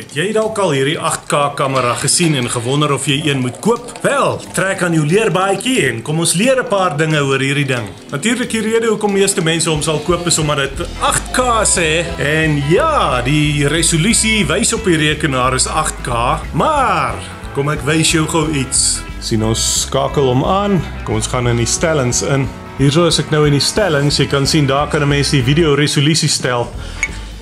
Het jy dalk al hierdie 8K kamera gesien en gewonder of jy een moet koop? Wel, trek aan jou leerbaadjie en kom ons leer 'n paar dinge oor hierdie ding. Natuurlik die rede hoekom meeste mense hom sal koop is omdat dit 8K sê en ja, die resolusie wys op die rekenaar is 8K, maar kom ek wys jou gou iets. Sien ons skakel hom aan. Kom ons gaan in die stellings in. Hierso is ek nou in die stellings. Jy kan sien daar kan 'n mens die video resolusie stel.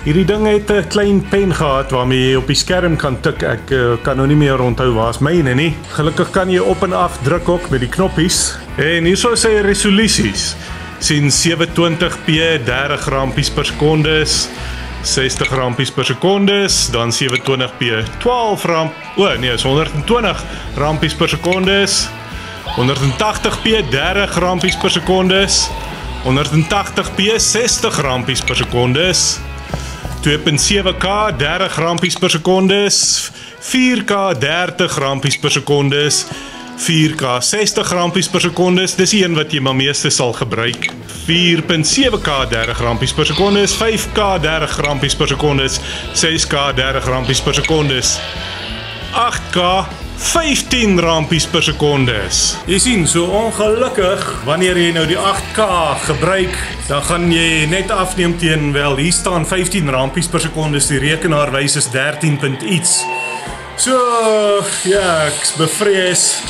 Hierdie ding het 'n klein pen gehad waarmee jy op die skerm kan tik. Ek kan nou nie meer onthou waar's myne nie. Gelukkig kan jy op en af druk ook met die knoppies. En hierso is sy resolusies. Sien 720p 30 rampies per sekonde, 60 rampies per sekonde, dan 720p 12 ramp. Is 120 rampies per sekonde. 180p 30 rampies per sekonde. 180p 60 rampies per sekonde. 2.7K 30 rampies per sekonde, 4K 30 rampies per sekonde, 4K 60 rampies per sekonde, dis die een wat jy maar meeste sal gebruik. 4.7K 30 rampies per sekonde, 5K 30 rampies per sekonde, 6K 30 rampies per sekonde, 8K 15 rampies per sekonde. Jy sien, so ongelukkig, wanneer jy nou die 8K gebruik, dan gaan jy net afneem teen, wel, hier staan 15 rampies per sekonde, die rekenaar wys is 13 punt iets. So, ja, ek bevrees.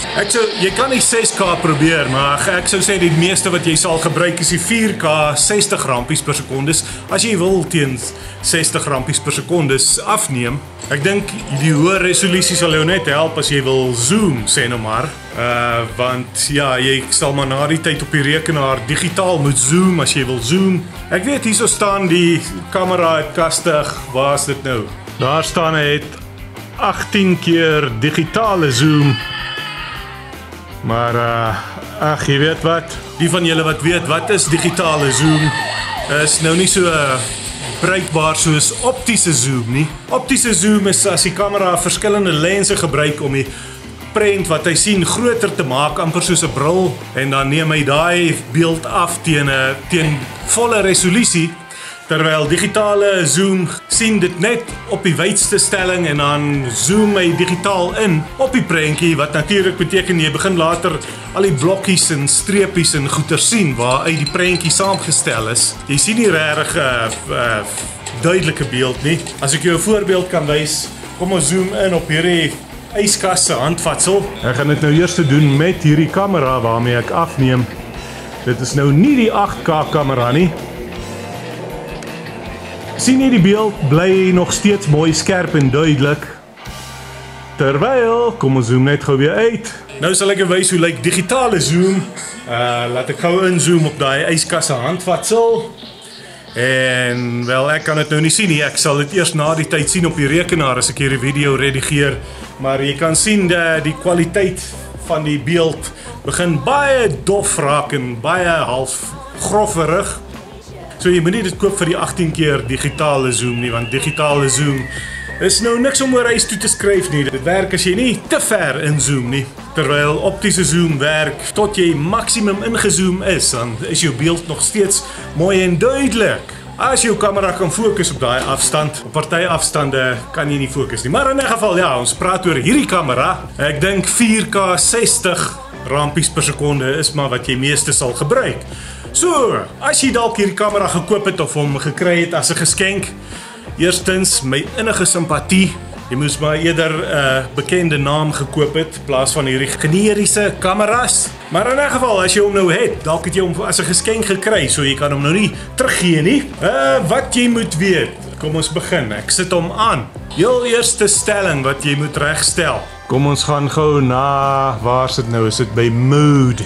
Jy kan nie 6K probeer, maar ek sou sê die meeste wat jy sal gebruik is die 4K 60 rampies per sekonde, as jy wil teen 60 rampies per sekonde afneem. Ek dink die hoë resolusie sal jou net help as jy wil zoom, sê nou maar. Want ja, jy sal maar na die tyd op die rekenaar digitaal moet zoom as jy wil zoom. Ek weet hierso staan die kamera het kastig, waar is dit nou? Daar staan het 18 keer digitale zoom. Maar ag, jy weet wat? Die van julle wat weet wat is digitale zoom, is nou nie so bruikbaar soos optiese zoom nie. Optiese zoom is as die kamera verskillende lense gebruik om die prent wat hy sien groter te maak, amper soos 'n bril, en dan neem hy daai beeld af teen volle resolusie, terwyl digitale zoom sien dit net op die wydste stelling en dan zoom hy digitaal in op die prentjie, wat natuurlik beteken jy begin later al die blokkies en streepies en goeter sien waar uit die prentjie saamgestel is. Jy sien nie regtig duidelike beeld nie. As ek jou 'n voorbeeld kan wys, kom ons zoom in op hierdie yskas se handvatsel. Ek gaan dit nou eers doen met hierdie kamera waarmee ek afneem. Dit is nou nie die 8K kamera nie. Sien jy die beeld bly nog steeds mooi skerp en duidelik. Terwyl, kom ons zoom net gou weer uit. Nou sal ek wys hoe lyk digitale zoom. Laat ek gou inzoom op daai yskas se handvatsel. En wel, ek kan dit nou nie sien nie. Ek sal dit eers na die tyd sien op die rekenaar as ek hierdie video redigeer. Maar jy kan sien die kwaliteit van die beeld begin baie dof raak en baie half grofferig. So jy moet nie dit koop vir die 18 keer digitale zoom nie, want digitale zoom is nou niks om oor huis toe te skryf nie. Dit werk as jy nie te ver inzoom nie. Terwyl optiese zoom werk tot jy maksimum ingezoom is, dan is jou beeld nog steeds mooi en duidelik. As jou kamera kan fokus op daai afstand, op party afstande kan jy nie fokus nie. Maar in 'n geval, ja, ons praat oor hierdie kamera. Ek dink 4K 60 rampies per sekonde is maar wat jy meeste sal gebruik. So, as jy dalk hierdie kamera gekoop het of hom gekry het as 'n geskenk, eerstens my innige simpatie. Jy moes maar eerder 'n bekende naam gekoop het in plaas van hierdie generiese kameras. Maar in 'n geval, as jy hom nou het, dalk het jy hom as 'n geskenk gekry, so jy kan hom nou nie teruggee nie. Wat jy moet weet. Kom ons begin. Ek sit hom aan. Heel eerste stelling wat jy moet regstel. Kom ons gaan gou na, waar is dit nou? Is dit by mode?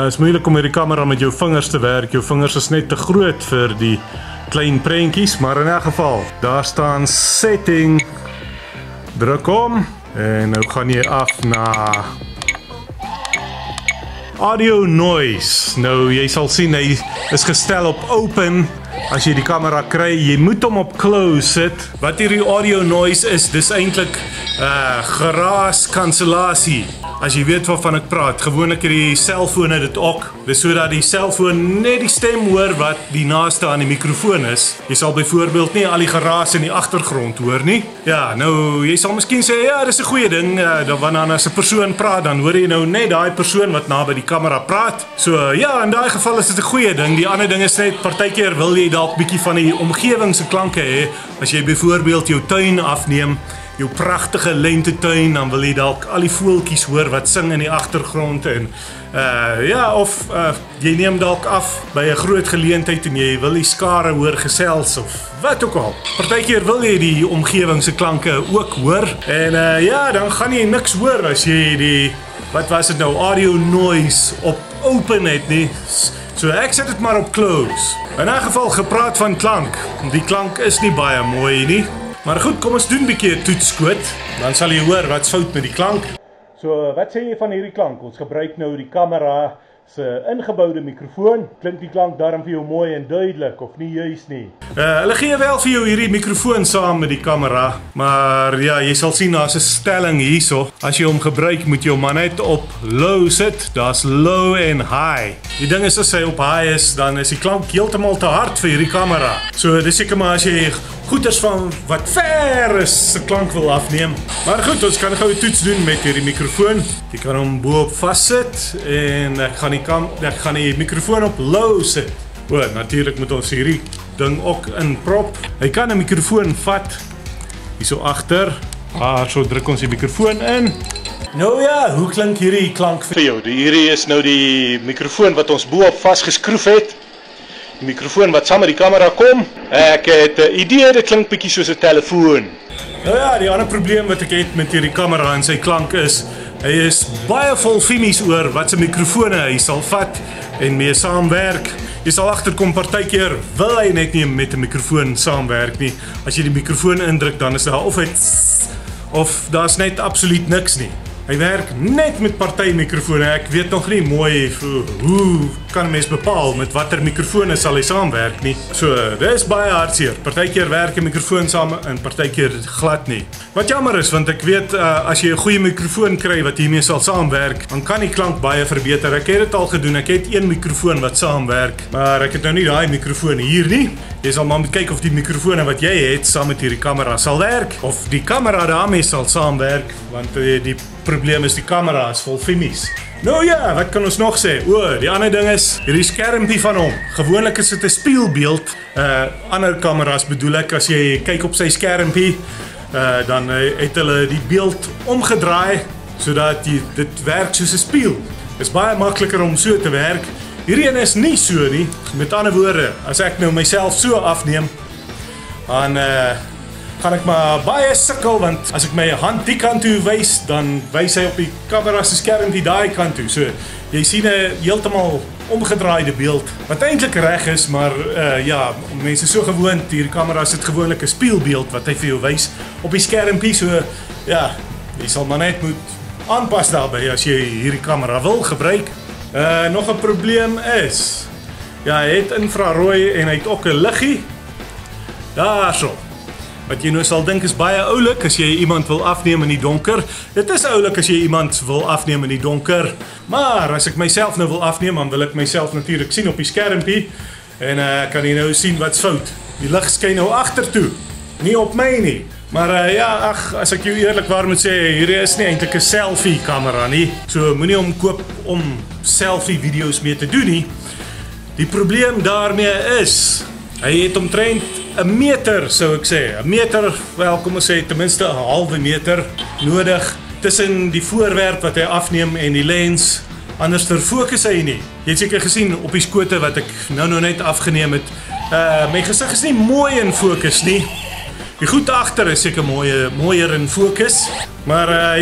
Is moeilik om met die kamera met jou vingers te werk. Jou vingers is net te groot vir die klein prentjies, maar in 'n geval, daar staan setting. Druk om en nou gaan jy af na audio noise. Nou jy sal sien hy is gestel op open. As jy die kamera kry, jy moet hom op close sit. Wat hierdie audio noise is, dis eintlik geraas kansellasie. as jy weet waarvan ek praat. Gewoonlik het die selfone dit ook. Dis sodat die selfoon net die stem hoor wat die naaste aan die mikrofoon is. Jy sal byvoorbeeld nie al die geraas in die agtergrond hoor nie. Ja, nou jy sal miskien sê ja, dis 'n goeie ding. Wanneer as 'n persoon praat, dan hoor jy nou net daai persoon wat naby die kamera praat. So ja, in daai geval is dit 'n goeie ding. Die ander ding is net partykeer wil jy dalk bietjie van die omgewing se klanke hê. As jy byvoorbeeld jou tuin afneem, jou pragtige lentetuin, dan wil jy dalk al die voeltjies hoor wat sing in die agtergrond en of jy neem dalk af by 'n groot geleentheid en jy wil die skare hoor gesels of wat ook al. Partykeer wil jy die omgewing se klanke ook hoor en dan gaan jy niks hoor as jy die wat was dit nou audio noise op open het nie. So ek sit dit maar op close. In 'n geval gepraat van klank. Die klank is nie baie mooi nie. Maar goed, kom ons doen 'n bietjie 'n toetskoot. Dan sal jy hoor wat's fout met die klank. So, wat sê jy van hierdie klank? Ons gebruik nou die kamera se ingeboude mikrofoon. Klink die klank daarom vir jou mooi en duidelik of nie juis nie? Hulle gee wel vir jou hierdie mikrofoon saam met die kamera, maar ja, jy sal sien daar's 'n stelling hierso. As jy hom gebruik, moet jy hom maar net op low sit. Daar's low en high. Die ding is as hy op high is, dan is die klank heeltemal te hard vir hierdie kamera. So dis seker maar as jy goeders van wat ver is se klank wil afneem. Maar goed, ons kan gou 'n toets doen met hierdie mikrofoon. Jy kan hom bo-op vassit en ek gaan die mikrofoon op low sit. Natuurlik moet ons hierdie ding ook inprop. Hy kan 'n mikrofoon vat hierso agter. So druk ons die mikrofoon in. Nou ja, hoe klink hierdie klank vir jou? Hierdie is nou die mikrofoon wat ons bo-op vasgeskroef het. Die mikrofoon wat saam met die kamera kom. Ek het 'n idee, dit klink bietjie soos 'n telefoon. Nou ja, die ander probleem wat ek het met hierdie kamera en sy klank is, hy is baie vol finies oor wat se mikrofone hy sal vat en mee saamwerk. Jy sal agterkom partykeer wil hy net nie met 'n mikrofoon saamwerk nie. As jy die mikrofoon indruk, dan is daar of daar's net absoluut niks nie. Hy werk net met party mikrofone. Ek weet nog nie mooi hoe kan 'n mens bepaal met watter mikrofone sal hy saamwerk nie. So, dis baie hartseer. Partykeer werk 'n mikrofoon saam en partykeer glad nie. Wat jammer is, want ek weet as jy 'n goeie mikrofoon kry wat hiermee sal saamwerk, dan kan die klank baie verbeter. Ek het dit al gedoen. Ek het een mikrofoon wat saamwerk, maar ek het nou nie daai mikrofoon hier nie. Jy sal maar moet kyk of die mikrofone wat jy het saam met hierdie kamera sal werk of die kamera daarmee sal saamwerk, want die probleem is die kamera is vol finies. Nou ja, wat kan ons nog sê? Die ander ding is hierdie skermpie van hom. Gewoonlik is dit 'n spieelbeeld. Ander kameras bedoel ek, as jy kyk op sy skermpie, dan het hulle die beeld omgedraai sodat dit werk soos 'n spieël. Is baie makliker om so te werk. Hierdie een is nie so nie. Met ander woorde, as ek nou myself so afneem, dan gaan ek maar baie sukkel, want as ek my hand die kant toe wys, dan wys hy op die kamera se skermpie daai kant toe. So jy sien 'n heeltemal omgedraaide beeld wat eintlik reg is, maar mense so gewoond, hierdie kamera sit gewoonlik 'n spieelbeeld wat hy vir jou wys op die skermpie. So ja, jy sal maar net moet aanpas daarbey as jy hierdie kamera wil gebruik. Nog 'n probleem is, hy het infrarooi en hy het ook 'n liggie. Daarso. Wat jy nou sal dink is baie oulik as jy iemand wil afneem in die donker. Dit is oulik as jy iemand wil afneem in die donker. Maar as ek myself nou wil afneem, dan wil ek myself natuurlik sien op die skermpie. En kan jy nou sien wat's fout. Die lig skyn nou agtertoe, nie op my nie. Maar as ek jou eerlikwaar moet sê, hierdie is nie eintlik 'n selfie kamera nie. So moenie hom koop om selfie video's mee te doen nie. Die probleem daarmee is, hy het omtrent 'n meter, sou ek sê. 'n meter, wel kom ons sê ten minste 'n halwe meter nodig tussen die voorwerp wat hy afneem en die lens. Anders fokus hy nie. Jy het seker gesien op die skote wat ek nou net afgeneem het. My gesig is nie mooi in fokus nie. Die goed agter is seker mooier in fokus. Maar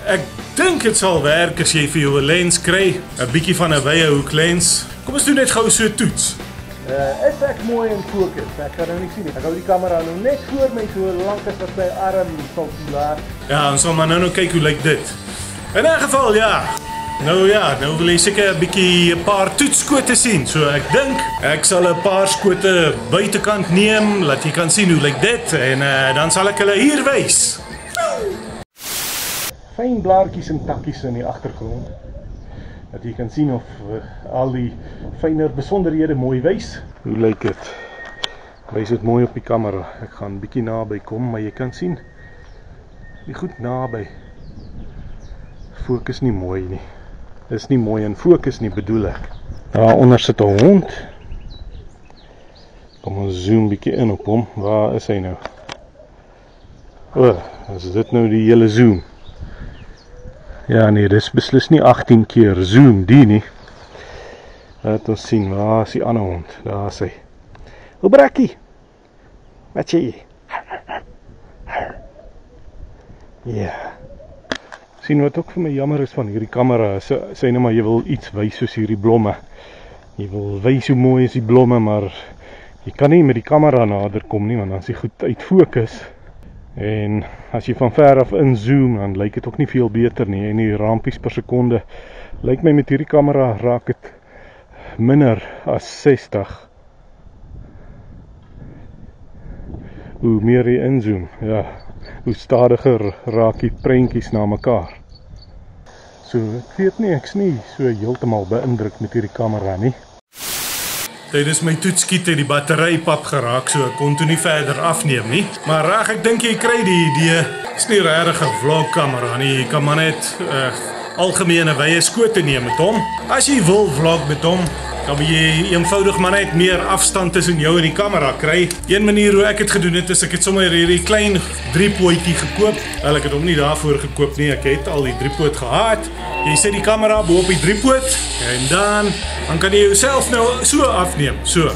ek dink dit sal werk as jy vir jou 'n lens kry, 'n bietjie van 'n wye hoek lens. Kom ons doen net gou so toets. Is ek mooi in fokus? Ek kan nou nie sien nie. Ek hou die kamera nou net voor my so lank as wat my arm sal toelaat. Ja, ons sal maar nou kyk hoe lyk dit. In 'n geval nou wil jy seker 'n bietjie 'n paar toetskote sien. So ek dink ek sal 'n paar skote buitekant neem, laat jy kan sien hoe lyk dit en dan sal ek hulle hier wys. fyn blaartjies en takkies in die agtergrond. Dat jy kan sien of al die fyner besonderhede mooi wys. Hoe lyk dit? Wys dit mooi op die kamera. Ek gaan bietjie naby kom, maar jy kan sien die goed naby. Fokus nie mooi nie. Is nie mooi in fokus nie, bedoel ek. Daaronder sit 'n hond. Kom ons zoom bietjie in op hom. Waar is hy nou? Is dit nou die hele zoom? Ja nee, dis beslis nie 18 keer zoom die nie. Laat ons sien, waar is die ander hond? Daar is hy. Hoe brakkie? Wat sê jy? Ja. Sien wat ook vir my jammer is van hierdie kamera, sê nou maar jy wil iets wys soos hierdie blomme. Jy wil wys hoe mooi is die blomme, maar jy kan nie met die kamera nader kom nie, want dan is die goed uit fokus. En as jy van ver af inzoom, dan lyk dit ook nie veel beter nie. En die rampies per sekonde, lyk my met hierdie kamera raak dit minder as 60. Hoe meer jy inzoom, ja, hoe stadiger raak die prentjies na mekaar. So, ek weet nie, ek's nie so heeltemal beïndruk met hierdie kamera nie. Tydens my toetskiet het die battery pap geraak, so ek kon toe nie verder afneem nie. Maar reg, ek dink jy kry die idee. Dis nie regtig 'n vlogkamera nie, jy kan maar net algemene wye skote neem met hom. As jy wil vlog met hom, dan wil jy eenvoudig maar net meer afstand tussen jou en die kamera kry. Een manier hoe ek het gedoen het, is ek het sommer hierdie klein driepootjie gekoop. Wel, ek het hom nie daarvoor gekoop nie, ek het al die driepoot gehad. Jy sit die kamera bo op die driepoot en dan kan jy jouself nou so afneem, so.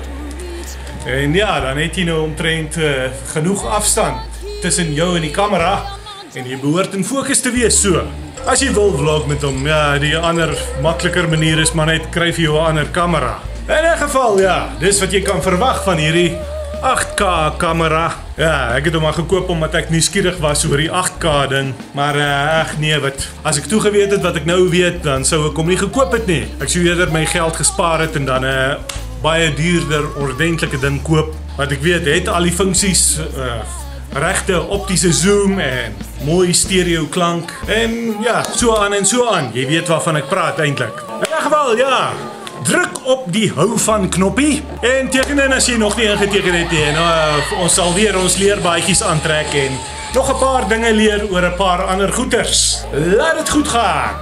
En ja, dan het jy nou omtrent genoeg afstand tussen jou en die kamera en jy behoort in fokus te wees, so. As jy wil vlog met hom, ja, die ander makliker manier is maar net kry vir jou 'n ander kamera. In 'n geval, ja, dis wat jy kan verwag van hierdie 8K kamera. Ja, ek het hom maar gekoop omdat ek nuuskierig was oor die 8K ding. Maar nee, as ek toegeweet het wat ek nou weet, dan sou ek hom nie gekoop het nie. Ek sou eerder my geld gespaar het en dan 'n baie duurder ordentlike ding koop. Wat ek weet, het al die funksies, regte optiese zoom en mooi stereo klank. En ja, so aan en so aan. Jy weet waarvan ek praat eintlik. In 'n geval, ja. Druk op die hou van knoppie en teken in as jy nog nie ingeteken het nie. En ons sal weer ons leerbaadjies aantrek en nog 'n paar dinge leer oor 'n paar ander goeters. Laat dit goed gaan.